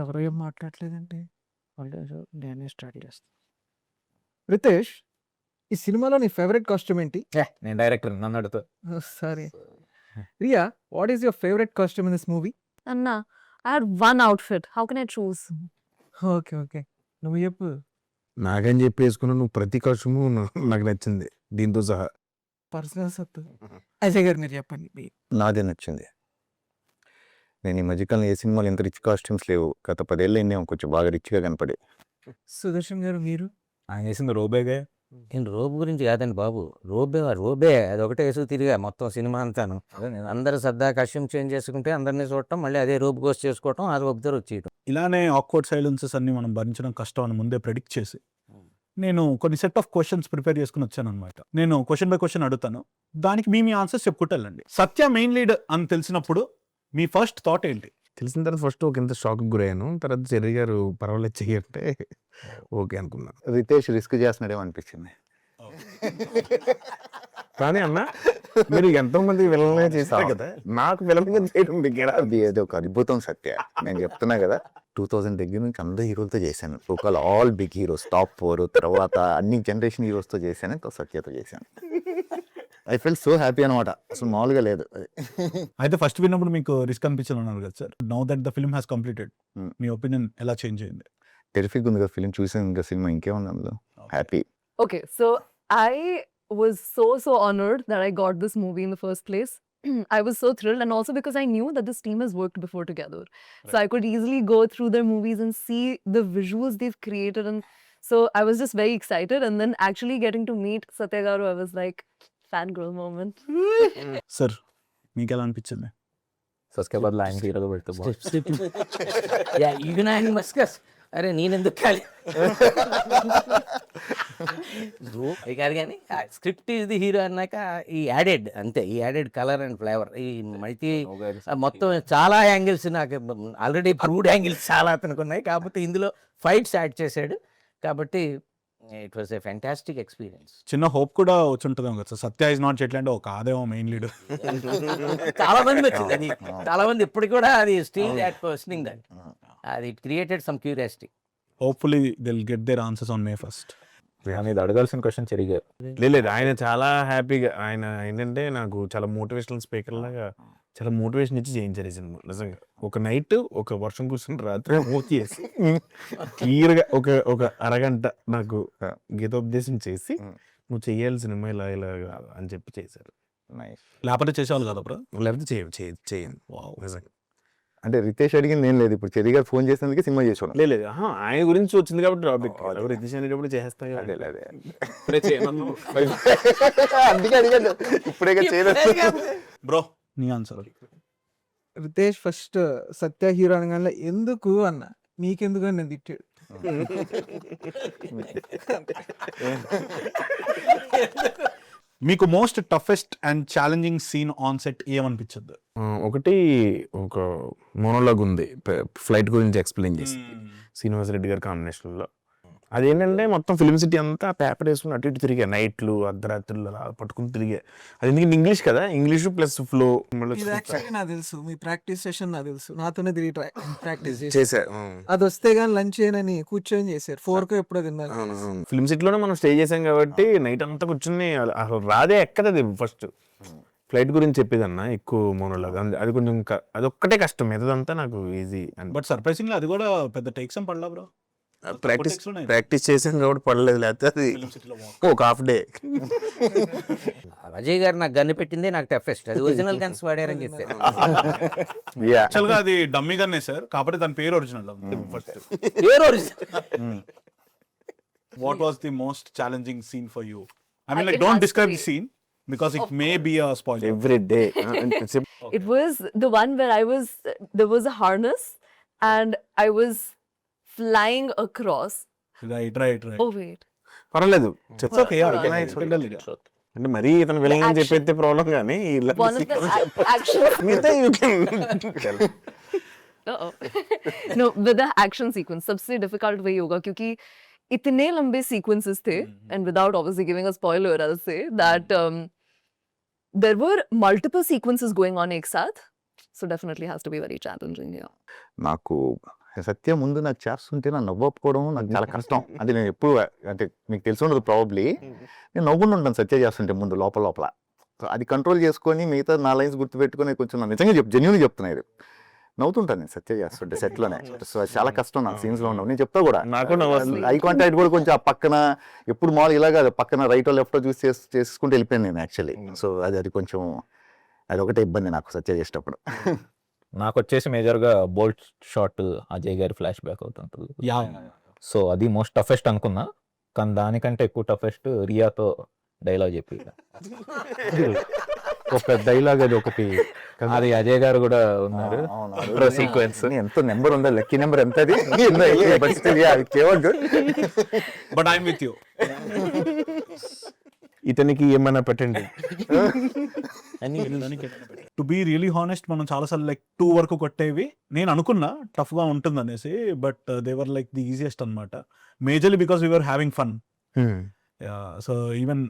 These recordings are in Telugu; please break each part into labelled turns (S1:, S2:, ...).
S1: ఎవరు ఏం మాట్లాడట్లేదండి. నేనే స్టార్ట్ చేస్తాను. రితేష్, ఈ సినిమాలో నీ ఫేవరెట్ కాస్ట్యూమ్ ఏంటి?
S2: నేను డైరెక్టర్ నన్ను అడుగుతా.
S1: Sorry. Riya, what is your favourite costume in this movie?
S3: Anna, I had one outfit. How can I choose?
S1: Okay, okay. నువ్వు చెప్పు.
S4: నాకని చెప్పి వేసుకున్న నువ్వు ప్రతి కాస్ట్యూము నాకు నచ్చింది దీంతో సహా.
S1: పర్సనల్ సత్తు. అజయ్ గారు మీరు చెప్పండి.
S5: నాదే నచ్చింది. నేను ఈ మధ్యకాలం ఏ సినిమాలు ఎంత రిచ్ కాస్ట్యూమ్స్ లేవు. గత 10 ఏళ్ళు అయిందేమో కొంచెం బాగా రిచ్గా కనపడే.
S1: సుదర్శన్ గారు మీరు?
S2: ఆయన చేసింది రోబేగా.
S6: నేను రోబ్ గురించి కాదండి బాబు, రోబే అది ఒకటే వేసుకు తిరిగా మొత్తం సినిమా అంతాను. అందరూ సరదా కస్ట్యూమ్ చేంజ్ చేసుకుంటే అందరినీ చూడటం, మళ్ళీ అదే రోబ్ కోర్స్ చేసుకోవటం, ఆ రోబ్తో వచ్చేయటం.
S7: ఇలానే ఆక్వర్డ్ సైలెన్సెస్ అన్ని మనం భరించడం కష్టం అని ముందే ప్రెడిక్ట్ చేసి నేను కొన్ని సెట్ ఆఫ్ క్వశ్చన్స్ ప్రిపేర్ చేసుకుని వచ్చాను అనమాట. నేను క్వశ్చన్ బై క్వశ్చన్ అడుగుతాను, దానికి మీ ఆన్సర్స్ చెప్పుకుంటూ వెళ్ళండి. సత్య మెయిన్ లీడ్ అని తెలిసినప్పుడు మీ ఫస్ట్ థాట్ ఏంటి?
S4: తెలిసిన తర్వాత ఫస్ట్ ఒక ఇంత షాక్కి గురయ్యాను. తర్వాత చెర్రి గారు పర్వాలేదు చెయ్యంటే ఓకే అనుకున్నాను.
S5: రితేష్ రిస్క్ చేస్తున్నాడేమో అనిపించింది.
S4: కానీ అన్న మీరు ఎంతో మంది విలన్గా చేస్తారు కదా, నాకు విలన్గా చేయడం దగ్గర
S5: అది ఏదో ఒక అద్భుతం సత్య. నేను చెప్తున్నా కదా, 2000 దగ్గర నుంచి అందరు హీరోలతో చేశాను. ఒకవేళ ఆల్ బిగ్ హీరోస్, టాప్ 4, తర్వాత అన్ని జనరేషన్ హీరోస్తో చేశాను, సత్యతో చేశాను. ఐ ఫీల్ సో హ్యాపీ అనమాట. అసలు మామూలుగా లేదు.
S7: అయితే ఫస్ట్ విన్నప్పుడు మీకు రిస్క్ అనిపించాలన్నారు కదా sir. Now that the film has completed, me opinion ఎలా చేంజ్ అయింది?
S5: టెరిఫిక్ ఉంది కదా ఫిల్మ్. చూసాను ఇంకా సినిమా, ఇంకేముంది అందులో. Happy.
S3: Okay, so I was so honored that I got this movie in the first place. I was so thrilled, and also because I knew that this team has worked before together. So I could easily go through their movies and see the visuals they've created, and so I was just very excited. And then actually getting to meet Satya Garu, I was like, fangirl moment.
S7: Sir మీకు ఎలా అనిపించింది?
S2: సస్కే బదులు ఆయన హీరోగా పెడితే
S6: ఈవెన్ ఆయన మస్కస్ అరే నేనెందుకు కాదు కాదు కానీ స్క్రిప్ట్ ఇది హీరో అన్నాక ఈ యాడెడ్ అంతే, ఈ యాడెడ్ కలర్ అండ్ ఫ్లేవర్, ఈ మల్టీ మొత్తం చాలా యాంగిల్స్ నాకు ఆల్రెడీ ప్రూవ్డ్ యాంగిల్స్ చాలా అతనికి ఉన్నాయి. కాకపోతే ఇందులో ఫైట్స్ యాడ్ చేశాడు కాబట్టి it was a fantastic experience.
S7: చిన్న హోప్ కూడా వచ్చి ఉంటుంది కదా సార్, సత్య ఇస్ నాట్ చెట్లంటే ఒక ఆదేమో మెయిన్ లీడ్.
S6: చాలా మంది వచ్చింది అది, చాలా మంది ఇప్పటికి కూడా అది స్టిల్ అట్ క్వశ్చనింగ్ దట్. అది it created some curiosity.
S7: Hopefully they will get their answers on May 1st.
S2: ఇది అడగాల్సిన క్వశ్చన్ చెరిగారు.
S4: లేదు, ఆయన చాలా హ్యాపీగా, ఆయన ఏంటంటే నాకు చాలా మోటివేషనల్ స్పీకర్ లాగా చాలా మోటివేషన్ ఇచ్చి చేయించారు ఈ సినిమా. నిజంగా ఒక నైట్, ఒక వర్షం కూర్చుని రాత్రి మూతి చేసి క్లియర్గా ఒక అరగంట నాకు గీతోపదేశం చేసి నువ్వు చెయ్యాలి సినిమా ఇలా ఇలా అని చెప్పి చేశారు.
S5: నైస్.
S7: లేకపోతే చేసేవాళ్ళు కదా బ్రో.
S4: లేకపోతే చేయండి నిజంగా.
S5: అంటే రితేష్ అడిగింది నేను లేదు. ఇప్పుడు చెర్రి గారు ఫోన్ చేసినందుకే సినిమా చేసాను.
S4: లేదు, ఆయన గురించి వచ్చింది కాబట్టి టాపిక్. రితేష్ అనేటప్పుడు చేస్తాయి.
S5: అదే అందుకే అడిగాను. ఇప్పుడే చేయలేదు
S7: బ్రో, నీ answer.
S1: Ritesh first Satya hero అనగానే ఎందుకు అన్న, మీకెందుకు అని నేను తిట్టాడు.
S7: మీకు most toughest and challenging scene on set ఏమనిపించద్దు?
S4: ఒకటి ఒక మోనోలాగ్ ఉంది ఫ్లైట్ గురించి ఎక్స్ప్లెయిన్ చేసి శ్రీనివాస్ రెడ్డి గారి కాంబినేషన్లో. అదేంటంటే మొత్తం ఫిల్మ్ సిటీ అంతా పేపర్ వేసుకుని అటు ఇటు తిరిగా, నైట్లు అర్ధరాత్రులు అలా పట్టుకుని తిరిగా. అది ఎందుకంటే ఇంగ్లీష్ కదా, ఇంగ్లీష్ ప్లస్ ఫ్లో.
S1: యాక్చువల్లీ నాకు తెలుసు, మీ ప్రాక్టీస్ సెషన్ నాకు తెలుసు, నాతోనే తిరిగి ప్రాక్టీస్
S4: చేశారు.
S1: అది వస్తే గానీ లంచ్ చేయనని కూర్చొని చేశారు. 4 ఎప్పుడో తిన్నారు.
S4: ఫిల్మ్ సిటీలోనే మనం స్టే చేసాం కాబట్టి నైట్ అంతా కూర్చుని అసలు రాదే ఎక్కదది. ఫస్ట్ ఫ్లైట్ గురించి చెప్పేదన్నా ఎక్కువ మోనోలాగ్, అది కొంచెం అదొక్కటే కష్టం, మిగతాదంతా నాకు ఈజీ.
S7: బట్ సర్ప్రైజింగ్లీ అది కూడా పెద్ద టేక్స్ ఏం పడలా బ్రో.
S4: ప్రాక్టీస్ చేసాం కాబట్టి పడలేదు, లేకపోతే అది ఒక హాఫ్ డే.
S6: అజయ్ గారు నాకు గన్ను పెట్టిందే నాకు టఫెస్ట్. అది ఒరిజినల్ గన్స్ వాడారని చెప్పారు.
S7: యాక్చువల్ గా అది డమ్మీ గన్నే సార్, కాబట్టి దాని పేరు original. What was the most challenging scene for you? I mean like don't describe the scene because it may be a spoiler.
S4: Every day.
S3: It was the one where there was a harness and I was flying across.
S7: Right.
S3: Oh wait.
S4: పర్లేదు,
S7: It's okay.
S4: అంటే మరీ ఇతను విలన్ అని చెప్పేస్తే ప్రాబ్లం కానీ
S3: One of the action. Uh-oh. No, with the action sequence, सबसे difficult वही होगा क्योंकि इतने लंबे sequences थे, and without obviously giving a spoiler, I'll say that there were multiple sequences going on एक साथ. So definitely has to be very challenging. Yeah.
S5: నాకు సత్య ముందు నాకు చేస్తుంటే నా నవ్వకపోవడం నాకు చాలా కష్టం. అంటే నేను ఎప్పుడు అంటే మీకు తెలిసి ఉండదు ప్రాబబ్లీ. నేను నవ్వుకుంటూ ఉంటాను సత్య చేస్తుంటే ముందు లోపల లోపల. సో అది కంట్రోల్ చేసుకొని మిగతా నా లైన్స్ గుర్తుపెట్టుకొని కొంచెం నా నిజంగా జెన్యూన్గా చెప్తున్నా ఇది. నవ్వుతుంటాను నేను సత్య చేస్తుంటే సెట్లోనే. సో అది చాలా కష్టం నాకు సీన్స్లో ఉండవు. నేను చెప్తా కూడా
S4: నాకు నవ్వు
S5: ఐ కాంటాక్ట్ కూడా కొంచెం ఆ పక్కన ఎప్పుడు మామూలు ఇలాగా పక్కన రైటో లెఫ్టో చూసి చేసుకుంటూ వెళ్ళిపోయాను నేను యాక్చువల్లీ. సో అది కొంచెం అది ఒకటే ఇబ్బంది నాకు సత్య చేసేటప్పుడు.
S2: నాకు వచ్చేసి మేజర్గా బోల్ట్ షాట్ అజయ్ గారి ఫ్లాష్ బ్యాక్ అవుతుంటుంది.
S7: యా
S2: సో అది మోస్ట్ టఫెస్ట్ అనుకున్నా, కానీ దానికంటే ఎక్కువ టఫెస్ట్ రియాతో డైలాగ్ చెప్పి ఒక డైలాగ్ అది ఒకటి, అది అజయ్ గారు కూడా ఉన్నారు సీక్వెన్స్.
S5: ఎంత నెంబర్ ఉందా, లక్కీ నెంబర్ ఎంత అది
S7: బట్ ఐఎమ్ విత్ యూ.
S4: ఇతనికి ఏమైనా పెట్టండి.
S7: టు బీ రియలీ హానెస్ట్, మనం చాలాసార్లు లైక్ 2 వరకు కొట్టేవి నేను అనుకున్నా టఫ్ గా ఉంటుంది అనేసి, but they were like the easiest అనమాట. Majorly because we were having fun. So even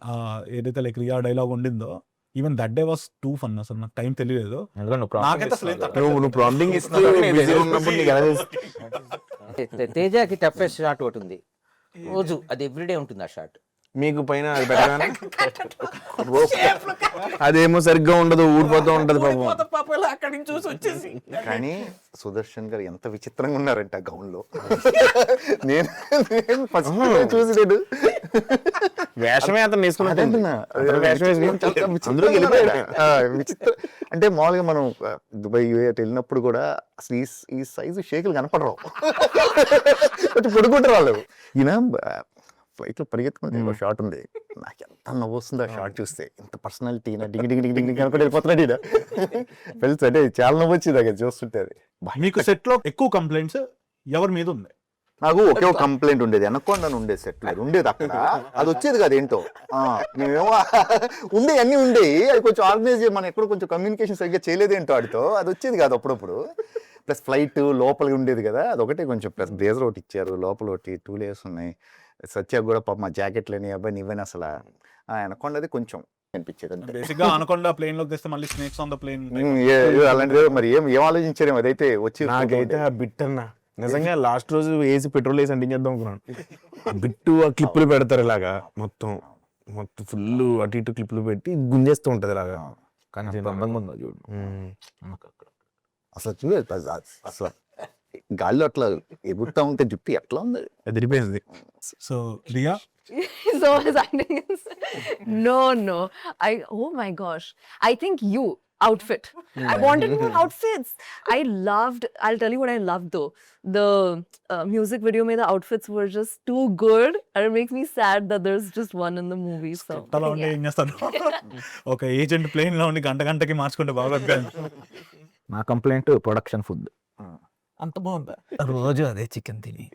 S7: ఏదైతే లైక్ రియా డైలాగ్ ఉండిందో, even that day was too fun. అసలు నాకు టైం తెలియలేదు. నాకైతే అసలు ఏం తక్కువ
S4: నువ్వు ప్రాంప్టింగ్ ఇస్తూ busy ఉన్నప్పుడు నీకు ఎలా తెలుస్తుంది?
S6: తేజకి టఫెస్ట్ షాట్ ఒకటి ఉంది రోజు, అది ఎవ్రీడే ఉంటుంది ఆ షాట్.
S4: మీకు పైన అది పెట్టగానే అదేమో సరిగ్గా ఉండదు, ఊడిపోతూ ఉంటది పాపం.
S6: అక్కడి నుంచి చూసి వచ్చేసి
S5: కానీ సుదర్శన్ గారు ఎంత విచిత్రంగా ఉన్నారంట గౌన్ లో. నేను ఫస్ట్ చూసి నేను
S4: వేషమే అతను వేసుకున్నట్టు
S5: అదంటున్నా.
S4: వేషం వేసుకుని
S5: చాలా
S4: అందులోకి వెళ్ళిపోయాడు.
S5: విచిత్రం అంటే మామూలుగా మనం దుబాయ్ అటు వెళ్ళినప్పుడు కూడా అసలు ఈ సైజు షేకులు కనపడరు, కొంచెం పొడుకుంటారు వాళ్ళు. ఈయన ఫ్లైట్ లో పరిగెత్తుకుంటే షార్ట్ ఉంది, నాకు ఎంత నవ్వు వస్తుంది ఆ షార్ట్ చూస్తే. ఇంత పర్సనాలిటీ డింగ్ డింగ్ డింగ్ డింగ్ కనుక వెళ్ళిపోతున్నాడు ఈయన. తెలుసు అంటే చాలా నవ్వు వచ్చింది అక్కడ చూస్తుంటే. అది
S7: మీకు సెట్ లో ఎక్కువ కంప్లైంట్స్ ఎవరి మీద ఉంది?
S5: నాకు ఒకే ఒక కంప్లైంట్ ఉండేది, వెనక్కొండని ఉండేది సెట్ లేదు ఉండేది అక్కడ. అది వచ్చేది కదా ఏంటో, మేమేమో ఉండే అన్నీ ఉండేవి, అది కొంచెం ఆర్గనైజ్ మనం ఎక్కడ కొంచెం కమ్యూనికేషన్ సరిగ్గా చేయలేదేంటో వాడితో, అది వచ్చేది కాదు అప్పుడప్పుడు. ప్లస్ ఫ్లైట్ లోపలికి ఉండేది కదా, అదొకటే కొంచెం. ప్లస్ బ్రేజర్ ఒకటి ఇచ్చారు, లోపల ఒకటి 2 layers ఉన్నాయి. సత్య కూడా పాప మా జాకెట్లని అబ్బాయి నీవని అసలు వెనక్కొండది కొంచెం అనిపించేది అంతే.
S7: బేసిక్ గా అనకుండా ప్లేన్ లోకి తెస్తే మళ్ళీ స్నేక్స్ ఆన్ ద ప్లేన్.
S5: అలాంటిది మరి ఏం ఆలోచించారేమో, అదైతే వచ్చి
S4: నాకైతే ఆ బిట్ అన్న నిజంగా లాస్ట్ రోజు వేసి పెట్రోల్ వేసి అంటించేద్దాం అనుకున్నాను. ఆ బిట్టు ఆ క్లిప్పులు పెడతారు ఇలాగా, మొత్తం ఫుల్ అటు ఇటు క్లిప్పులు పెట్టి గుంజేస్తూ ఉంటది ఇలాగా.
S2: కానీ అంత అందంగా ఉందో చూడు.
S5: అసలు చూడ అసలు గాల్లో అట్లా ఎగురుతా ఉంటే జుట్టు ఎట్లా ఉంది,
S4: ఎదిరిపోయింది.
S7: So Riya,
S3: So his acting is no. Oh my gosh. I think you outfit. I wanted more outfits. I'll tell you what I loved though. The music video made the outfits were just too good, and it makes me sad that there's just one in the movie. So
S7: అలా ఉండి ఏం చేస్తాను, ఒక ఏజెంట్ ప్లేన్ లో ఉండి గంటకి మార్చుకుంటే బాగా.
S2: నా కంప్లైంట్ ప్రొడక్షన్ ఫుడ్.
S1: అంత బాగుందా?
S2: రోజు అదే చికెన్ తిని,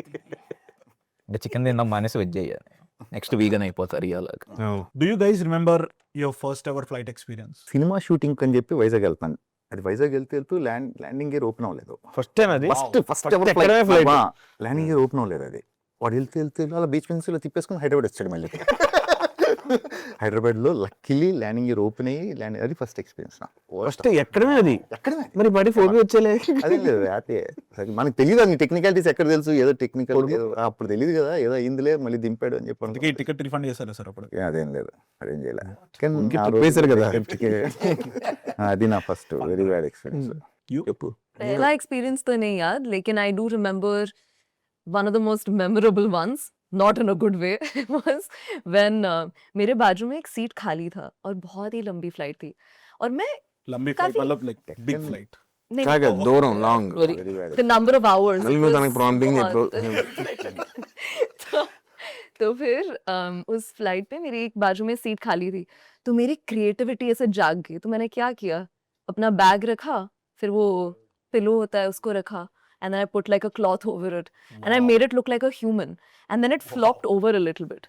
S2: ఇంకా చికెన్ తిందాం మానేసి వెజ్ అయ్యాను. నెక్స్ట్ వీగన్ అయిపోతారు ఇలాగా.
S7: Do you guys remember your first ever flight experience?
S5: Cinema shooting అని చెప్పి వైజాగ్ వెళ్తాను. అది వైజాగ్ వెళ్తూ ల్యాండింగ్ గేర్ ఓపెన్ అవ్వలేదు.
S4: ఫస్ట్ టైం అది
S5: first ever flight landing gear open అవ్వలేదు. అది వాడు వెళ్తూ అలా బీచ్ పెన్స్ లో తిప్పేసుకుని హైదరాబాద్ వచ్చాడు మళ్ళీ. హైదరాబాద్ లో లక్కీలీ ల్యాండింగ్ గేర్ ఓపెన్ అయ్యి అది ఫస్ట్ ఎక్స్పీరియన్స్.
S4: ఫస్ట్ ఎక్కడమే అది,
S5: ఎక్కడమే
S4: మరి బడి ఫోటో వచ్చేలే.
S5: అదే లేదు హ్యాపీ. మనకు తెలియదు అన్ని టెక్నికాలిటీస్ ఎక్కడ తెలుసు, ఏదో టెక్నికల్ అప్పుడు తెలియదు కదా, ఏదో అయిందిలే మళ్ళీ దింపాడు అని చెప్పి.
S7: అందుకే టికెట్ రిఫండ్ చేశారు సార్ అప్పుడు?
S5: అదేం లేదు, అదేం చేయలే.
S4: చెప్పేశారు కదా.
S5: అది నా ఫస్ట్ వెరీ బ్యాడ్ ఎక్స్పీరియన్స్.
S3: पहला experience तो नहीं याद, लेकिन I do remember one of the most memorable ones, not in a good way, was when मेरे बाजू में एक सीट खाली था और बहुत ही लंबी फ्लाइट थी और मैं
S7: లంబీ ఫ్లైట్ मतलब like big flight.
S3: नहीं,
S4: కాగా దూరం long
S3: very- the number of hours
S4: మళ్ళీ నువ్వు
S3: was
S4: తనకి ప్రాంప్టింగ్
S3: तो फिर उस फ्लाइट पे मेरी एक बाजू में सीट खाली थी, तो मेरी क्रिएटिविटी ऐसे जाग गई. तो मैंने क्या किया, अपना बैग रखा, फिर वो पिलो होता है उसको रखा, and then I put like a cloth over it, and I made it look like a human, and then it flopped over a little bit,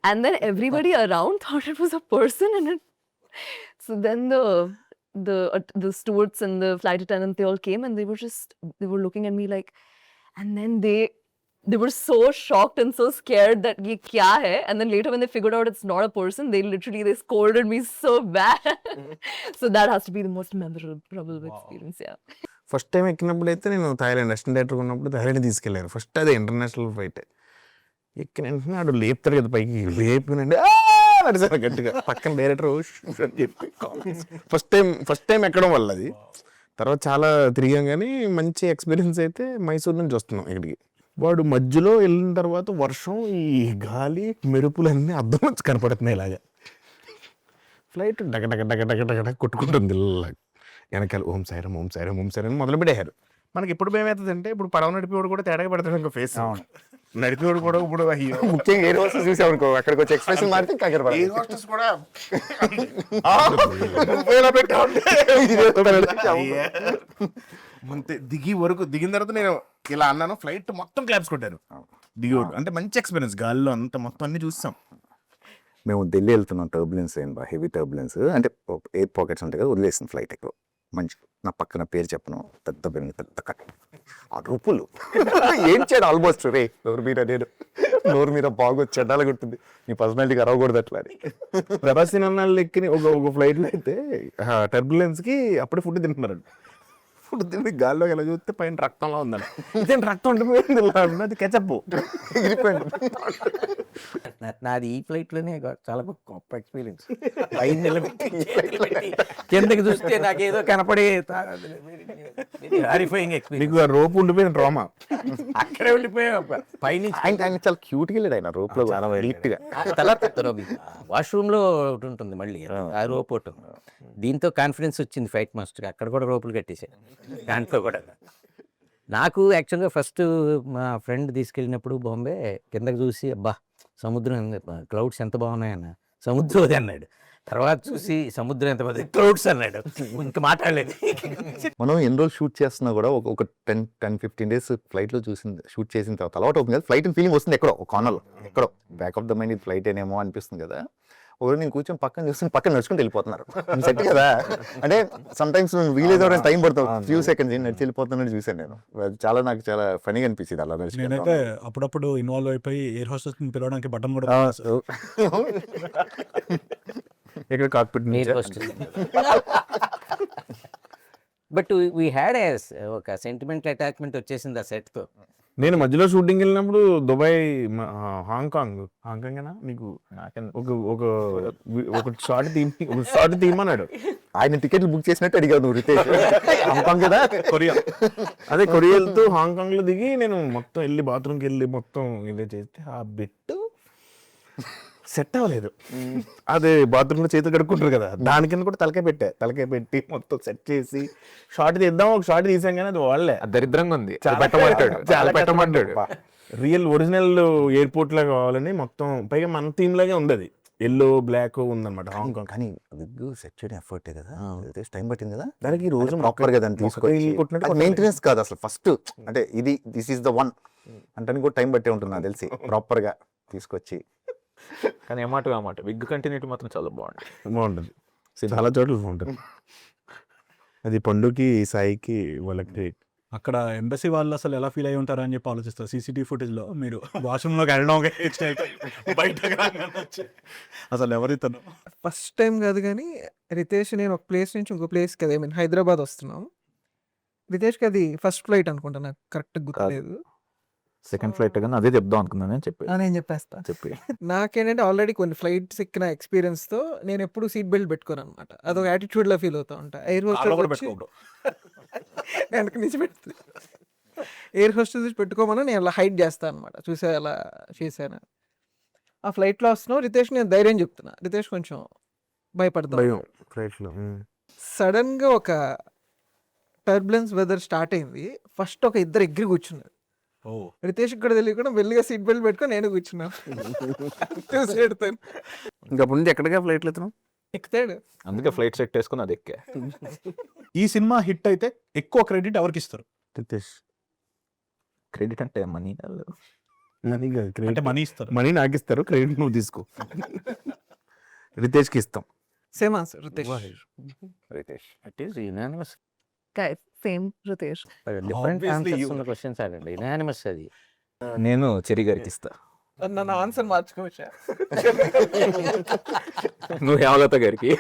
S3: and then everybody around thought it was a person, and so then the stewards and the flight attendant, they all came and they were looking at me like, and then they were so shocked and so scared that ye kya hai, and then later when they figured out it's not a person, they scolded me so bad. So that has to be the most memorable experience. Yeah.
S4: First time ఎక్కినప్పుడు అయితే నేను థాయిలాండ్ అసిస్టెంట్ డైరెక్టర్ ఉన్నప్పుడు థాయిలాండ్ తీసుకెళ్ళారు. ఫస్ట్ అదే ఇంటర్నేషనల్ ఫ్లైట్ ఎక్కిన వెంటనే ఆడు లేపుతాడు కదా పైకి, లేపినండి నడిచారు గట్టిగా, పక్కన డైరెక్టర్ అని చెప్పి ఫస్ట్ టైం ఎక్కడం వల్ల అది. తర్వాత చాలా తిరిగాం కానీ మంచి ఎక్స్పీరియన్స్ అయితే మైసూర్ నుంచి వస్తున్నాం ఇక్కడికి. వాడు మధ్యలో వెళ్ళిన తర్వాత వర్షం, ఈ గాలి, మెరుపులు అన్నీ అద్దం నుంచి కనపడుతున్నాయి ఇలాగా. ఫ్లైట్ డగ డగ డగ డగ డగ డగ కొట్టుకుంటుంది ఇలాగ. వెనకాల ఓం సాయిరం ఓం సాయిరం ఓం సాయిరం మొదలు పెట్టారు. మనకి ఎప్పుడు భయం అవుతుంది అంటే ఇప్పుడు పడవ నడిపేవాడు కూడా తేడాగా పెడతాడు ఇంకా ఫేస్. నడిపేవాడు కూడా ఇప్పుడు
S5: ముఖ్యంగా ఎయిర్ హోస్టెస్ చూసావు అనుకో, అక్కడికి వచ్చి ఎక్స్ప్రెషన్ మారితే కంగారు పడాలి.
S4: ఎయిర్ హోస్టెస్ కూడా ఉపయోగ పెట్టా ఉంటే అంతే. దిగిన తర్వాత నేను ఇలా అన్నాను, ఫ్లైట్ మొత్తం క్లాప్స్ కొట్టారు. దిగోడు అంటే మంచి ఎక్స్పీరియన్స్, గాల్లో అంత మొత్తం అన్ని చూస్తాం.
S5: మేము ఢిల్లీ వెళ్తున్నాం, టర్బులెన్స్ అయింది, హెవీ టర్బులెన్స్, అంటే ఎయిర్ పాకెట్స్ ఉంటాయి కదా, వదిలేసింది ఫ్లైట్ ఎక్కువ. మంచి నా పక్కన పేరు చెప్పను, పెద్ద పెరిగి పెద్ద కట్ ఆ రూపులు ఏం చేయడం ఆల్మోస్ట్ రే నోరు మీద బాగా చెడ్డాలు కొట్టింది, నీ పర్సనాలిటీకి అరవకూడదు అట్లా అని.
S4: ప్రభాస్ అన్నాళ్ళు ఎక్కిన ఒక ఫ్లైట్లో అయితే టర్బులెన్స్కి అప్పుడే ఫుడ్ తింటున్నారు. ఫుడ్ తిని గాల్లో ఎలా చూస్తే పైన రక్తంలో ఉందండి. ఇదే రక్తం ఉంటుంది, అది కెచప్
S6: నాది ఈ ఫ్లైట్లోనే చాలా గొప్ప ఎక్స్పీరియన్స్. పైన నిలబెట్టి కిందకి చూస్తే నాకేదో కనపడే హారిఫైయింగ్ ఎక్స్పీరియన్స్.
S4: నీకు ఆ రోప్ ఉండిపోయిన డ్రామా
S6: అక్కడే ఉండిపోయా పైనుంచి.
S5: ఆయన చాలా క్యూట్గా వెళ్ళాడు ఆయన రోప్ లో, చాలా నీట్గా.
S6: వాష్రూమ్ లో ఒకటి ఉంటుంది మళ్ళీ ఆ రోప్ ఒకటి. దీంతో కాన్ఫిడెన్స్ వచ్చింది ఫైట్ మాస్టర్, అక్కడ కూడా రోపులు కట్టేసాను దాంట్లో కూడా. నాకు యాక్చువల్గా ఫస్ట్ మా ఫ్రెండ్ తీసుకెళ్ళినప్పుడు బాంబే కిందకి చూసి అబ్బా సముద్రం క్లౌడ్స్ ఎంత బాగున్నాయన్న, సముద్రం అది అన్నాడు. తర్వాత చూసి సముద్రం ఎంత బాగుంది, క్లౌడ్స్ అన్నాడు. ఇంకా మాట్లాడలేదు.
S5: మనం ఎన్ని రోజులు షూట్ చేస్తున్నా కూడా ఒక 10-15 days ఫ్లైట్లో షూట్ చేసిన తర్వాత అలవాటు అవుతుంది కదా, ఫ్లైట్ ఫీలింగ్ వస్తుంది ఎక్కడో ఒక కార్నర్లో, ఎక్కడో బ్యాక్ ఆఫ్ ద మైండ్ ఇది ఫ్లైట్ ఏనేమో అనిపిస్తుంది కదా. ఒకరు నేను కూర్చొని పక్కన చూస్తుని పక్కన నడుచుకుంటూ వెళ్ళిపోతున్నారు, సెట్ కదా. అంటే సమ్ టైమ్స్ రియలైజ్ అవ్వడానికి టైం పడుతుంది, ఫ్యూ సెకండ్స్ నడిచి వెళ్ళిపోతున్నట్టు చూసాను నేను. నాకు చాలా ఫనీగా అనిపించింది అలా నడిచి.
S7: నేనైతే అప్పుడప్పుడు ఇన్వాల్వ్ అయిపోయి ఎయిర్ హోస్టెస్ పిలవడానికి బటన్ కూడా
S4: ఇక్కడ కాక్పిట్
S6: బట్ వీ హ్యాడ్ ఒక సెంటిమెంటల్ అటాచ్మెంట్ వచ్చేసింది ఆ సెట్తో.
S4: నేను మధ్యలో షూటింగ్ వెళ్ళినప్పుడు దుబాయ్, హాంకాంగ్ నీకు ఒక షార్ట్ తీయమన్నాడు.
S5: ఆయన టికెట్లు బుక్ చేసినట్టు అడిగావు నువ్వు రితేష్. హాంకాంగ్ కదా,
S4: కొరియా. అదే కొరియా వెళ్తూ హాంకాంగ్ లో దిగి నేను మొత్తం వెళ్ళి బాత్రూమ్కి వెళ్ళి మొత్తం ఇదే చేస్తే ఆ బిట్ సెట్ అవ్వలేదు. అదే బాత్రూంలో చేతులు కడుక్కుంటారు కదా, దాని కింద కూడా తలకాయ పెట్టి మొత్తం సెట్ చేసి షార్ట్ తీద్దాం, ఒక షార్ట్ తీసాం కానీ అది వాళ్ళే
S2: దరిద్రంగా ఉంది,
S4: చాలా పెట్టమంటాడు. రియల్ ఒరిజినల్ ఎయిర్పోర్ట్ లాగా కావాలని మొత్తం, పైగా మన థీమ్ లాగే ఉంది, అది ఎల్లో బ్లాక్ ఉందన్నమాట హాంకాంగ్.
S5: కానీ విగ్ సెట్ చేయడం ఎఫర్టే కదా, టైం పట్టింది కదా దానికి. ఈ రోజు ప్రాపర్ గా దాన్ని తీసుకొచ్చి మెయింటెనెన్స్ కాదు అసలు, ఫస్ట్ అంటే దిస్ ఈస్ ద వన్ అంటే కూడా టైం పట్టే ఉంటుంది నాకు తెలిసి, ప్రాపర్ గా తీసుకొచ్చి.
S2: కానీ ఏమాట విగ్ కంటిన్యూటీ మాత్రం చాలా
S4: బాగుంటుంది, చాలా చోట్ల బాగుంటుంది. అది పండుకి సాయికి వాళ్ళకి
S7: అక్కడ ఎంబసీ వాళ్ళు అసలు ఎలా ఫీల్ అయి ఉంటారు అని చెప్పి ఆలోచిస్తారు. సీసీటీవీ ఫుటేజ్లో మీరు వాష్రూమ్లోకి వెళ్ళడం బయట అసలు ఎవరితను
S1: ఫస్ట్ టైం కాదు కానీ రితేష్ నేను ఒక ప్లేస్ నుంచి ఇంకో ప్లేస్కి, అదే మీన్ హైదరాబాద్ వస్తున్నాం. రితేష్కి అది ఫస్ట్ ఫ్లైట్ అనుకుంటా, నాకు కరెక్ట్గా గుర్తులేదు.
S2: సెకండ్ ఫ్లైట్ కానీ అదే చెప్దాం అనుకున్నాను నేను
S1: నేను చెప్పేస్తా.
S2: చెప్పి
S1: నాకేంటంటే ఆల్రెడీ కొన్ని ఫ్లైట్స్ ఎక్కిన ఎక్స్పీరియన్స్తో నేను ఎప్పుడు సీట్ బెల్ట్ పెట్టుకోను అనమాట, అదొక యాటిట్యూడ్లో ఫీల్ అవుతా ఉంటా. ఎయిర్ హోస్టెస్ వెనక నుంచి పెడుతుంది, ఎయిర్ హోస్టెస్ పెట్టుకోమని నేను అలా హైడ్ చేస్తాను అనమాట. చూసా అలా చేశాను. ఆ ఫ్లైట్లో వస్తున్నావు రితేష్, నేను ధైర్యం చెప్తున్నా, రితేష్ కొంచెం భయపడతాను.
S4: ఫ్లైట్లో
S1: సడన్గా ఒక టర్బులెన్స్ వెదర్ స్టార్ట్ అయింది. ఫస్ట్ ఒక ఇద్దరు ఎగ్రి కూర్చున్నారు. రితేష్ ఇక్కడ తెలియకుండా వెళ్ళిగా సీట్ బెల్ట్ పెట్టుకొని నేను కూర్చున్నాను.
S4: ఇంకప్పటి నుంచి ఎక్కడిగా ఫ్లైట్లు ఎత్తున్నాం,
S1: ఎక్కుతాడు.
S2: అందుకే ఫ్లైట్ సెట్ వేసుకుని అది ఎక్కా.
S7: ఈ సినిమా హిట్ అయితే ఎక్కువ క్రెడిట్ ఎవరికి ఇస్తారు?
S4: రితేష్.
S2: క్రెడిట్ అంటే మనీ
S7: అంటే మనీ ఇస్తారు,
S4: మనీ నాకు ఇస్తారు, క్రెడిట్ నువ్వు తీసుకో. రితేష్కి ఇస్తాం.
S1: Same answer Ritesh.
S6: It is unanimous.
S3: Guys, same Ritesh.
S6: Different
S7: Obviously
S6: answers
S7: you.
S6: ఉన్న క్వశ్చన్స్ అడగండి, యునానిమస్ అది.
S2: నేను చెరి గారికి ఇస్తా.
S1: నన్ను ఆన్సర్ మార్చుకోవచ్చా?
S2: నువ్వు హేమలత గారికి.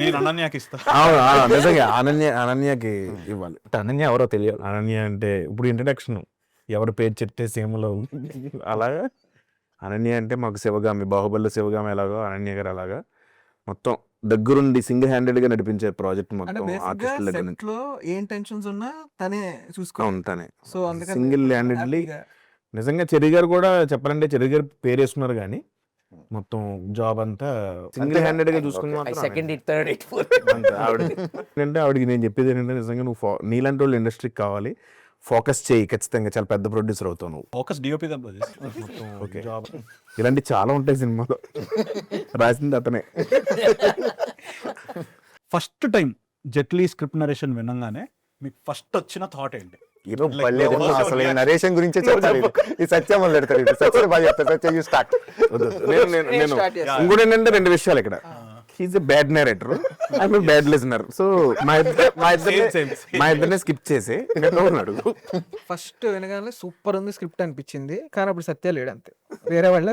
S7: నేను అనన్యాకి ఇస్తా.
S4: నిజంగా అనన్యకి ఇవ్వాలి.
S2: అనన్య ఎవరో తెలియదు.
S4: అనన్య అంటే ఇప్పుడు ఇంట్రడక్షన్ ఎవరి పేరు చెప్తే సీమలో అలాగా అనన్య అంటే మాకు శివగామి, బాహుబలిలో శివగామి ఎలాగో అనన్య గారు అలాగా మొత్తం దగ్గరుండి సింగిల్ హ్యాండెడ్ గా నడిపించే ప్రాజెక్ట్
S1: అంటే
S4: మొత్తం
S1: బేసిక్గా
S4: ఆర్టిస్టుల దగ్గర నుంచి.
S1: సెట్ లో ఏం టెన్షన్స్ ఉన్నా తనే చూసుకో.
S4: అవును, తనే
S1: సో అందుకని
S4: సింగిల్ హ్యాండెడ్లీ.
S1: హ్యాపీగా.
S4: నిజంగా చెర్రీ గారు కూడా చెప్పాలంటే చెర్రీ గారు పేరు వేసుకున్నారు కానీ మొత్తం జాబ్ అంతా సింగిల్ హ్యాండెడ్ గా చూసుకుని మాత్రం
S6: second it third it fourth
S4: అంతే ఆవిడది. ఏంటంటే ఆవిడకి నేను చెప్పేది ఏంటంటే నిజంగా నువ్వు నీలాంటి వాళ్ళు ఇండస్ట్రీకి కావాలి, ఫోకస్ చేయి, ఖచ్చితంగా చాలా పెద్ద ప్రొడ్యూసర్ అవుతావు నువ్వు.
S7: ఫోకస్ డిఓపి దాంట్లో
S4: ఓకే, ఇలాంటి చాలా ఉంటాయి సినిమాలో. రాసింది అతనే.
S7: First time Jaitley script narration వినంగానే మీకు ఫస్ట్ వచ్చిన థాట్ ఏంటి?
S5: అసలు నరేషన్ గురించే చెప్తారు. ఈ సత్యం మొదలు పెడతారు. సత్యం బాగా చెప్తారు. Satyam you start.
S4: నేను
S1: start చేస్తాను.
S4: ఇంకోటి ఏంటంటే 2 విషయాలు ఇక్కడ. He's a bad narrator, I'm a bad listener. So మా ఇద్దరిని స్కిప్ చేసి అడుగు.
S1: ఫస్ట్ వినగానే సూపర్ ఉంది స్క్రిప్ట్ అనిపించింది, కానీ అప్పుడు సత్య లేడు అంతే. వేరే వాళ్ళ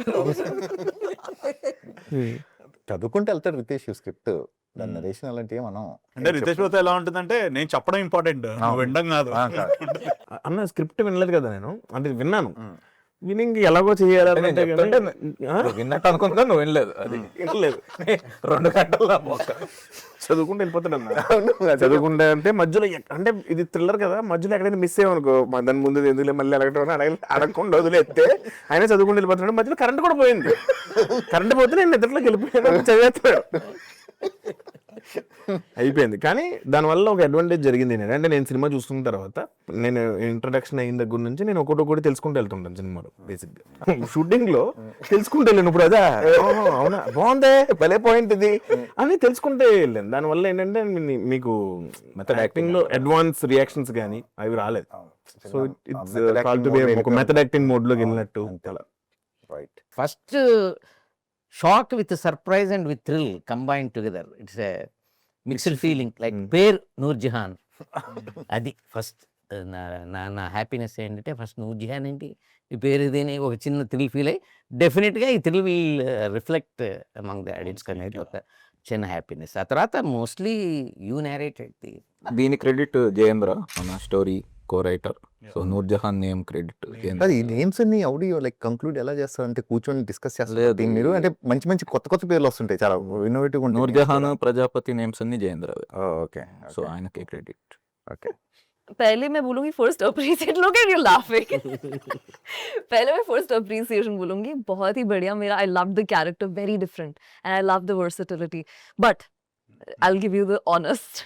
S5: చదువుకుంటే వెళ్తాడు రితేష్ స్క్రిప్ట్. దాని నరేషన్ అలాంటివి మనం
S7: అంటే రితేష్ బ్రోతో ఎలా ఉంటుందంటే నేను చెప్పడం ఇంపార్టెంట్, నువ్వు వినడం కాదు.
S4: అన్న స్క్రిప్ట్ వినలేదు కదా నేను, అంటే విన్నాను. విని ఇంక ఎలాగో చేయాలి
S2: నేను చెప్తుంటే విన్నట్టు అనుకుంటా, నువ్వు వినలేదు. అది
S4: వినలేదు.
S2: 2 గంటల మొక్క
S4: చదువుకుంటూ వెళ్ళిపోతాడు అన్న. చదువుకుంటే అంటే మధ్యలో అంటే ఇది థ్రిల్లర్ కదా, మధ్యలో ఎక్కడైనా మిస్ అయ్యామనుకో దాని ముందు ఎందుకు మళ్ళీ అడగకుండా వదిలేస్తే ఆయన చదువుకుంటూ వెళ్ళిపోతున్నాడు. మధ్యలో కరెంట్ కూడా పోయింది. కరెంట్ పోతే నేను నిద్రలోకి వెళ్ళిపోయాను, చదివేస్తాడు. అయిపోయింది. కానీ దానివల్ల ఒక అడ్వాంటేజ్ జరిగింది ఏంటంటే నేను సినిమా చూసుకున్న తర్వాత నేను ఇంట్రడక్షన్ అయిన దగ్గర నుంచి నేను ఒకటి తెలుసుకుంటూ వెళ్తుంటాను సినిమాలో. బేసిక్గా షూటింగ్ లో తెలుసుకుంటూ వెళ్ళాను. ఇప్పుడు అదా అవునా బాగుందే భలే పాయింట్ ఇది అని తెలుసుకుంటే వెళ్ళాను. దానివల్ల ఏంటంటే మీకు మెథడ్ యాక్టింగ్ లో అడ్వాన్స్ రియాక్షన్స్ కానీ అవి రాలేదు. So it's call to be ఒక మెథడ్ యాక్టింగ్ మోడ్ లోకి వెళ్ళినట్టు.
S5: Right.
S6: First shock with surprise and with thrill combine together. It's a mixed feeling. Like పేర్ నూర్ జహాన్, అది ఫస్ట్ నా హ్యాపీనెస్ ఏంటంటే ఫస్ట్ నూర్ జహాన్ ఏంటి ఈ పేరు ఇది అని ఒక చిన్న థ్రిల్ ఫీల్ అయ్యి డెఫినెట్గా ఈ thrill will reflect among the audience అనేది ఒక చిన్న హ్యాపీనెస్. ఆ తర్వాత మోస్ట్లీ యూ నేరేటెడ్ ది.
S2: దీని క్రెడిట్ జయేంద్ర, మన story co writer. So Noor Jahan name credit
S5: అది ఈ నేమ్స్ అన్ని ఆడియో లైక్ కంక్లూడ్ ఎలా చేస్తారంటే కూర్చొని డిస్కస్ చేస్తారు
S2: లేదు.
S5: మీరు, అంటే మంచి మంచి కొత్త పేర్లు వస్తుంటాయి, చాలా ఇన్నోవేటివ్
S2: నూర్ జహాన్, ప్రజాపతి నేమ్స్ అన్ని జయేంద్ర.
S5: ఓకే.
S2: సో ఆయనకి క్రెడిట్.
S5: ఓకే.
S3: पहले मैं बोलूंगी फर्स्ट अप्रिसिएट. लोग यू लाफिंग. पहले मैं फर्स्ट अप्रिसिएशन बोलूंगी. बहुत ही बढ़िया. मेरा I love the character, very different, and I love the versatility. But I will give you the honest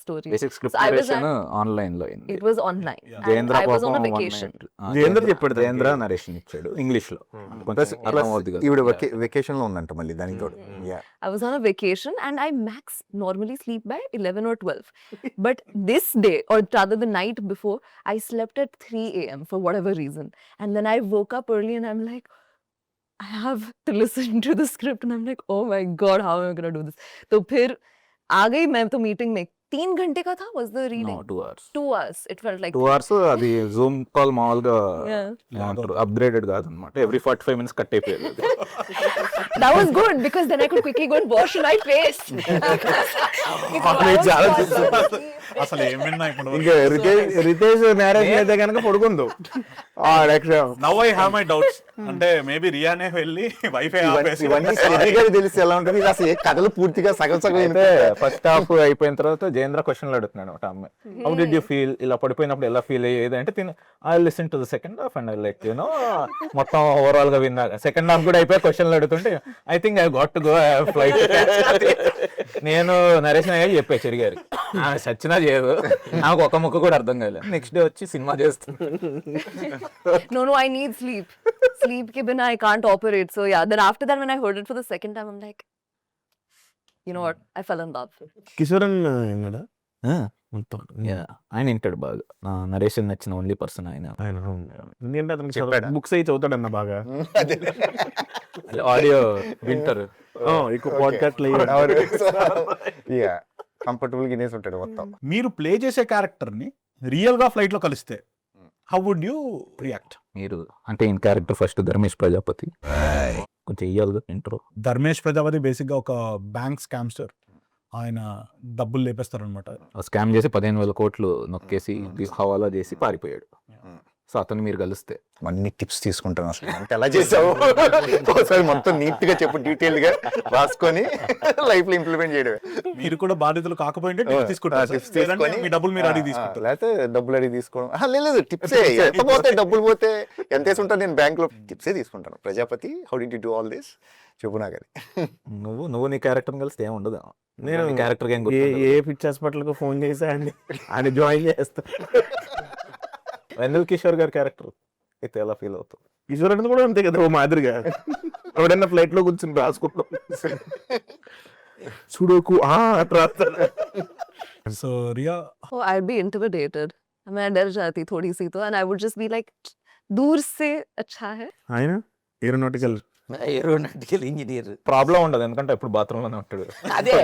S3: story.
S2: Basic script
S3: So I was
S2: narration online లో అయింది.
S3: It was online. And
S2: Jayendra
S3: I was on a
S2: పాపం
S3: vacation.
S4: జయేంద్ర చెప్పాడు దానికి.
S2: జయేంద్ర నరేషన్ ఇచ్చాడు ఇంగ్లీష్ లో. కొంచెం అర్థం అవుద్ది కదా.
S5: ఈవిడ వెకేషన్ లో ఉందంట మళ్ళీ దానికి తోడు. Yeah.
S3: I was on a vacation and I max normally sleep by 11 or 12. But this day, or rather the night before, I slept at 3 a.m. for whatever reason. And then I woke up early and I'm like, I have to listen to the script. And I'm like, oh my God, how am I going to do this? तो फिर आ गई मैं तो मीटिंग में. 3 घंटे का था was the reading.
S2: 2 hours.
S3: 2 hours. It felt like
S2: 2 hours. అది జూమ్ కాల్ మామూలుగా
S3: Yeah.
S2: అప్గ్రేడెడ్ కాదనమాట. ఎవ్రీ 45 minutes కట్ అయిపోయేది.
S3: That was good because then I could quickly go and wash my face.
S7: అసలు ఏం విన్నా ఇప్పుడు?
S4: ఇంకా రితేష్ మ్యారేజ్ అయితే కనుక పడుకుందు.
S7: Now I have my doubts. అంటే మేబీ రియానే వెళ్ళి వైఫై ఆపేసి
S5: ఇవన్నీ శ్రీగా తెలిసి ఎలా ఉంటుంది, ఇది అసలు ఏ కథలు పూర్తిగా సగం సగం
S2: అయితే ఫస్ట్ హాఫ్ అయిపోయిన తర్వాత జయేంద్ర క్వశ్చన్లు అడుగుతున్నాడు ఒక అమ్మాయి. హౌ డిడ్ యూ ఫీల్, ఇలా పడిపోయినప్పుడు ఎలా ఫీల్ అయ్యేది అంటే I listen to the second half and I like you know మొత్తం ఓవరాల్ గా విన్నాక సెకండ్ హాఫ్ కూడా అయిపోయి క్వశ్చన్లు అడుగుతుంటే I think I got to go flight. నేను నరేష్ నాయక్ చెప్పా చెరి గారికి, ఆమె సచ్చినా చేయదు, నాకు ఒక ముక్క కూడా అర్థం కాలేదు. నెక్స్ట్ డే వచ్చి సినిమా చేస్తుంది.
S3: No, I need sleep. Sleep ke bina I can't operate. So yeah, then after that when I heard it for the second time, I'm like, you know what? I fell in love.
S4: కిషోరన్ విన్నాడా మొత్తం?
S2: ఆయన వింటాడు బాగా. నా నరేషన్ నచ్చిన ఓన్లీ పర్సన్ ఆయన.
S4: ఆయన ఎందుకంటే అతనికి బుక్స్ అయి చదువుతాడన్న బాగా.
S2: ఆడియో వింటారు
S4: ఎక్కువ పాడ్కాస్ట్
S5: కంఫర్టబుల్ గా వినేసి ఉంటాడు మొత్తం.
S7: మీరు ప్లే చేసే క్యారెక్టర్ ని రియల్ గా ఫ్లైట్ లో కలిస్తే హౌ వుడ్ యూ రియాక్ట్?
S2: మీరు అంటే in character first Dharmesh Prajapati కొంచెం ఇయ్యాలి ఇంట్రో.
S7: ధర్మేష్ ప్రజాపతి బేసిక్గా ఒక బ్యాంక్ స్కామ్స్టర్. ఆయన డబ్బులు లేపేస్తారనమాట.
S2: స్కామ్ చేసి 15,000 కోట్లు నొక్కేసి హవాలా చేసి పారిపోయాడు. సో అతను మీరు కలిస్తే
S5: అన్ని టిప్స్ తీసుకుంటాను అసలు అంటే ఎలా చేసావు ఒకసారి మొత్తం నీట్ గా చెప్పు, డీటెయిల్ గా రాసుకొని లైఫ్ లో ఇంప్లిమెంట్ చేయడమే.
S7: మీరు కూడా బాధితులు కాకపోయింటే టిప్స్ తీసుకుంటారు.
S5: టిప్స్
S7: లేదంటే
S5: తీసుకొని
S7: మీ డబ్బులు మీరు అడిగి తీసుకుంటారు.
S5: లేకపోతే డబ్బులు అడిగి తీసుకోవడం లేదు టిప్సే. ఎంత పోతే డబ్బులు పోతే ఎంత వేసి ఉంటాను నేను బ్యాంక్ లో టిప్సే తీసుకుంటాను. Prajapati how do you do all this చెప్పు నాకు అది.
S2: నువ్వు నీ క్యారెక్టర్ కలిస్తే ఏం ఉండదు.
S4: నేను
S2: క్యారెక్టర్
S4: ఏ పిచ్చి హాస్పిటల్కి ఫోన్ చేసా అండి అని జాయిన్ చేస్తా.
S2: వెన్నెల్ కిషోర్ గారి క్యారెక్టర్ అయితే ఎలా ఫీల్ అవుతావు?
S4: కిషోర్ అంటే కూడా అంతే కదా, ఓ మాదిరిగా ఎవడన్నా ఫ్లైట్ లో కూర్చొని రాసుకుంటాం చూడకు రాస్తాడు.
S7: So Riya,
S3: Oh, I'd be intimidated. मैं डर जाती थोड़ी सी तो, and I would just be like, दूर से अच्छा है.
S4: ఆయన ఏరోనాటికల్
S6: ఏరోనాటికల్ ఇంజనీర్.
S2: ప్రాబ్లం ఉండదు ఎందుకంటే ఇప్పుడు బాత్రూమ్ లోనే ఉంటాడు.
S6: అదే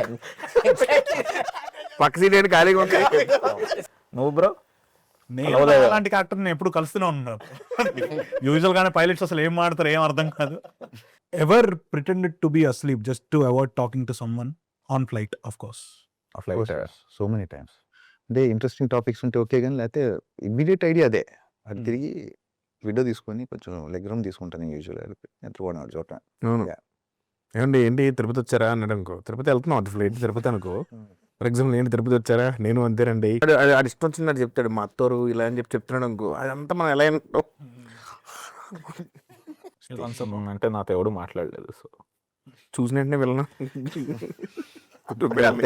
S4: పక్క సీట్ ఏంటి ఖాళీగా ఉంటాయి.
S2: నువ్వు బ్రో
S7: నేను అలాంటి క్యారెక్టర్ నేను ఎప్పుడు కలుస్తూనే ఉన్నాను. యూజువల్ గానే పైలట్స్ అసలు ఏం మాడతారు ఏం అర్థం కాదు. Ever pretended to be asleep just to avoid talking to someone on flight? Of course
S5: so many times. అంటే ఇంట్రెస్టింగ్ టాపిక్స్ ఉంటే ఓకే, కానీ లేకపోతే ఇమ్మీడియట్ ఐడియా అదే. అది తిరిగి విండో తీసుకొని కొంచెం లెగ్ రూమ్ తీసుకుంటాను యూజువల్ నిద్రపోవడం చోట.
S4: అవును. ఏమండి ఏంటి తిరుపతి వచ్చారా అన్నాడు అనుకో, తిరుపతి వెళ్తున్నాం అది ఫ్లైట్ తిరుపతి అనుకో. ఫర్ ఎగ్జాంపుల్ నేను తిరుపతి వచ్చారా, నేను అంతేనండి అది ఇష్టం వచ్చిందని చెప్తాడు. మా అత్తోరు ఇలా అని చెప్తున్నాడు అనుకో, అదంతా మనం ఎలా
S2: అంటే నాతో ఎవడు మాట్లాడలేదు. సో
S4: చూసిన వెంటనే వెళ్ళను.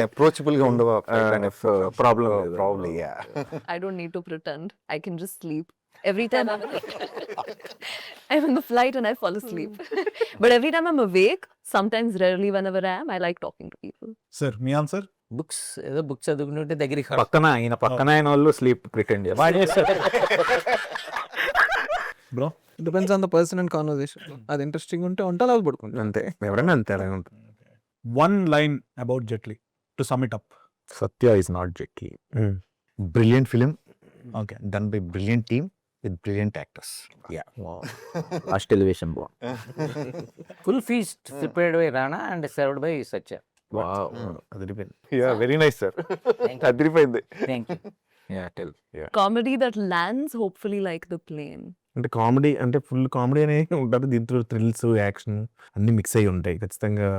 S5: అప్రోచబుల్ గా ఉండవు
S2: problem
S5: probably.
S3: I don't need to pretend. I can just sleep. Every time I'm in the flight and I fall asleep. But every time I'm awake, sometimes rarely whenever I am, I like talking to people.
S7: Sir మీ ఆన్సర్?
S6: బుక్స్ ఏదో బుక్స్ చదువుకుంటుంటే దగ్గరికి
S2: పక్కన అయిన వాళ్ళు స్లీప్ ప్రిటెండ్ చేస్తారు.
S7: Bro,
S1: depends on the person and conversation. అది ఇంట్రెస్టింగ్ ఉంటే ఉంటా, అలా పడుకుంటా.
S4: అంతే, ఎవరైనా అంతే అలాగే ఉంటుంది.
S7: One line about Jetlee to sum it up.
S2: Satya is not Jetlee.
S5: Brilliant film
S7: okay,
S5: done by brilliant team with brilliant actors.
S2: First elevation
S6: full feast prepared by Rana and served by Satya.
S5: Very nice sir, అదిరిపోయింది.
S6: Thank you.
S3: Comedy that lands hopefully like the plane.
S4: అంటే కామెడీ అంటే ఫుల్ కామెడీ అనేది ఉంటుంది. దీంట్లో థ్రిల్స్, యాక్షన్ అన్ని మిక్స్ అయ్యి ఉంటాయి. ఖచ్చితంగా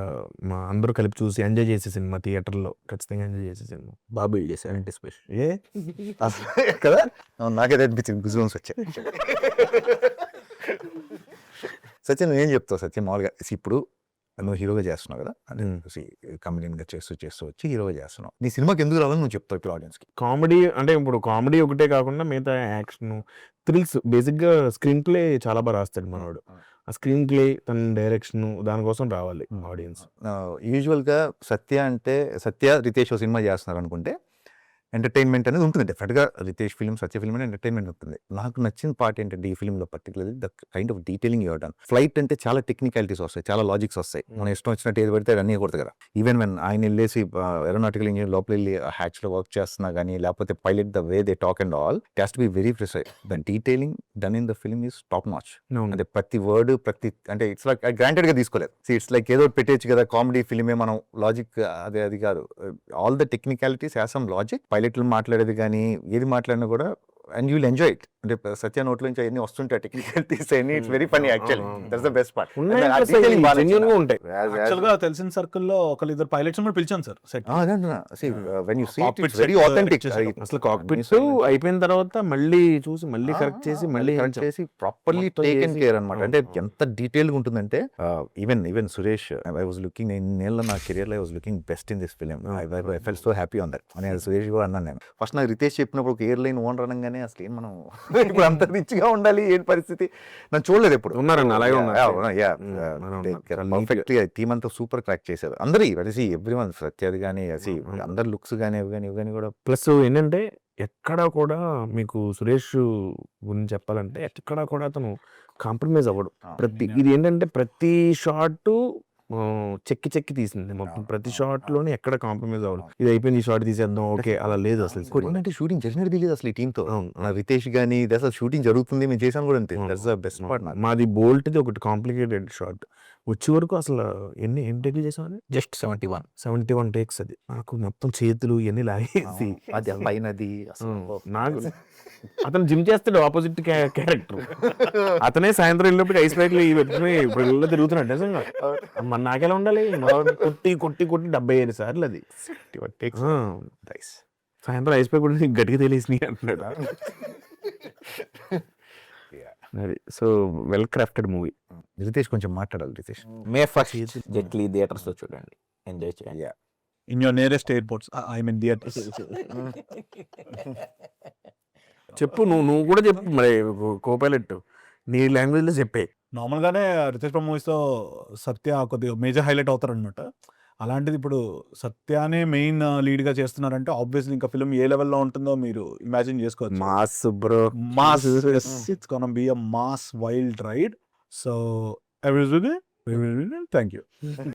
S4: మా అందరూ కలిపి చూసి ఎంజాయ్ చేసే సినిమా, థియేటర్లో ఖచ్చితంగా ఎంజాయ్ చేసే సినిమా.
S2: బాగా బిల్డ్ చేశారంటే స్పెషల్.
S4: ఏ
S5: కదా, నాకైతే అనిపించింది, గుజూమ్స్ వచ్చాయి. సత్యం నువ్వేం చెప్తావు? సత్యం మామూలుగా ఇప్పుడు నువ్వు హీరోగా చేస్తున్నావు కదా, అంటే కమెడియన్గా చేస్తూ వచ్చి హీరోగా చేస్తున్నావు. నీ సినిమాకి ఎందుకు రావాలని నువ్వు చెప్తావు ఇప్పుడు ఆడియన్స్కి?
S4: కామెడీ అంటే ఇప్పుడు కామెడీ ఒకటే కాకుండా మిగతా యాక్షన్, థ్రిల్స్, బేసిక్గా స్క్రీన్ ప్లే చాలా బాగా రాస్తాడు మనవాడు. ఆ స్క్రీన్ ప్లే, తన డైరెక్షన్, దానికోసం రావాలి ఆడియన్స్.
S5: యూజువల్గా సత్య రితేష్ ఓ సినిమా చేస్తున్నారు అనుకుంటే ఎంటర్టైన్మెంట్ అనేది ఉంటుంది డెఫినెట్గా. రితేష్ ఫిల్మ్, సత్య ఫిల్మ్ అంటే ఎంటర్టైన్మెంట్ ఉంటుంది. నాకు నచ్చిన పార్ట్ ఏంటంటే ఈ ఫిల్మ్లో particularly the kind of detailing your done. Flight అంటే చాలా టెక్నికాలిటీస్ వస్తాయి, చాలా లాజిక్స్ వస్తాయి. మనం ఇష్టం వచ్చినట్టు ఏది పడితే అన్నీ కొడతాయి కదా. ఈవెన్ వెన్ ఆయన వెళ్ళేసి ఏరోనాటికల్ ఇంజనీర్ లోపల వెళ్ళి హ్యాచ్లో వర్క్ చేస్తున్నా కానీ, లేకపోతే pilot the way they talk and all has to be very precise. The detailing done in the film is top notch. అంటే ప్రతి వర్డ్ అంటే ఇట్స్ లైక్ గ్రాంటెడ్గా తీసుకోలేదు. ఇట్స్ లైక్ ఏదో పెట్టేచ్చు కదా కామెడీ ఫిల్మే, మనం లాజిక్ అది కాదు. All the technicalities has some logic. పైలట్లు మాట్లాడేది కానీ ఏది మాట్లాడినా కూడా and you will enjoy it. అంటే సత్య నోట్లో నుంచి అవన్నీ వస్తుంటాయి టెక్నికల్టీస్ అన్ని. It's very funny actually. That's the best part.
S4: ఉంటాయి.
S7: యాక్చువల్గా తెలిసిన సర్కిల్లో ఒకళ్ళు ఇద్దరు పైలట్స్ కూడా పిలిచాను sir set.
S5: When you see it it's very authentic.
S4: అసలు కాక్పిట్స్ అయిపోయిన తర్వాత మళ్ళీ చూసి మళ్ళీ కరెక్ట్ చేసి మళ్ళీ
S5: కరెక్ట్ చేసి ప్రాపర్లీ టేకెన్ కేర్ అనమాట. అంటే ఎంత డీటెయిల్ గా ఉంటుందంటే even Suresh, I was looking నేల నా కెరియర్ లో I was looking best in this film. I felt so happy on that అని సురేష్ కూడా అన్నాను నేను. ఫస్ట్ నాకు రితేష్ చెప్పినప్పుడు ఒక ఎయిర్లైన్ ఓనర్ అనగానే అసలు ఏం మనం ఇప్పుడు అంత రిచ్ గా ఉండాలి ఏంటి పరిస్థితి నన్ను చూడలేదు ఎప్పుడు.
S4: ఉన్నారన్న అలాగే
S5: పర్ఫెక్ట్లీ టీమ్ అంతా సూపర్ క్రాక్ చేశారు అందరూ. ఎవ్రీవన్ సత్యది కానీ అందరు లుక్స్ కానీ ఇవి కానీ కూడా.
S4: ప్లస్ ఏంటంటే ఎక్కడా కూడా మీకు సురేష్ గురించి చెప్పాలంటే ఎక్కడా కూడా అతను కాంప్రమైజ్ అవ్వడు. ఇది ఏంటంటే ప్రతి షాట్ చెక్కి చెక్కి తీసింది మొత్తం. ప్రతి షాట్ లోనే ఎక్కడ కాంప్రమైజ్ అవ్వదు. ఇది అయిపోయింది, ఈ షాట్ తీసేద్దాం, ఓకే అలా లేదు అసలు.
S5: కొరియానంటే షూటింగ్ జరిగినట్టు తెలియదు అసలు ఈ టీంతో.
S4: అవును.
S5: రితేష్ గానీ ఇది అసలు షూటింగ్ జరుగుతుంది మేము చేసాను కూడా అంతే. దట్స్ ద బెస్ట్ పార్ట్ నాకు.
S4: మాది బోల్ట్ది ఒకటి కాంప్లికేటెడ్ షాట్ వచ్చే వరకు అసలు ఎన్ని టేక్లు చేసాం,
S2: జస్ట్ 71.
S4: 71 టేక్స్. అది నాకు మొత్తం చేతులు ఇవన్నీ లాగేసి
S5: అది పైనది అసలు
S4: నాకు అతను జిమ్ చేస్తాడు ఆపోజిట్ క్యారెక్టర్. అతనే సాయంత్రం వెళ్ళినప్పుడు ఐస్ ప్యాక్లు పెట్టుకుని ఇప్పుడు ఇళ్ళలో తిరుగుతున్నాడు నిజంగా. మరి నాకెలా ఉండాలి, కొట్టి కొట్టి కొట్టి 75 సార్లు అది. సాయంత్రం ఐస్ ప్యాక్ కూడా గట్టిగా తెలిసి అంటున్నాడు. అది so well crafted movie.
S5: Ritesh కొంచెం మాట్లాడాలి రితేష్.
S2: మే 1st జెట్లీ థియేటర్స్ లో చూడండి, ఎంజాయ్ చేయండి.
S7: In your nearest airports, I mean theatres.
S4: చెప్పు, నువ్వు కూడా చెప్పు మరి, కోపైలట్ నీ లాంగ్వేజ్ లో చెప్పే.
S7: నార్మల్గానే రితేష్ ప్రభు మూవీస్తో సత్య కొద్దిగా మేజర్ హైలైట్ అవుతారనమాట. అలాంటిది ఇప్పుడు సత్యానే మెయిన్ లీడ్గా చేస్తున్నారంటే ఆబ్వియస్లీ ఇంకా ఫిల్మ్ ఏ లెవెల్లో ఉంటుందో మీరు ఇమాజిన్ చేసుకోవచ్చు.
S4: Mass bro,
S7: mass, it's gonna be a mass wild ride. So everybody, thank you.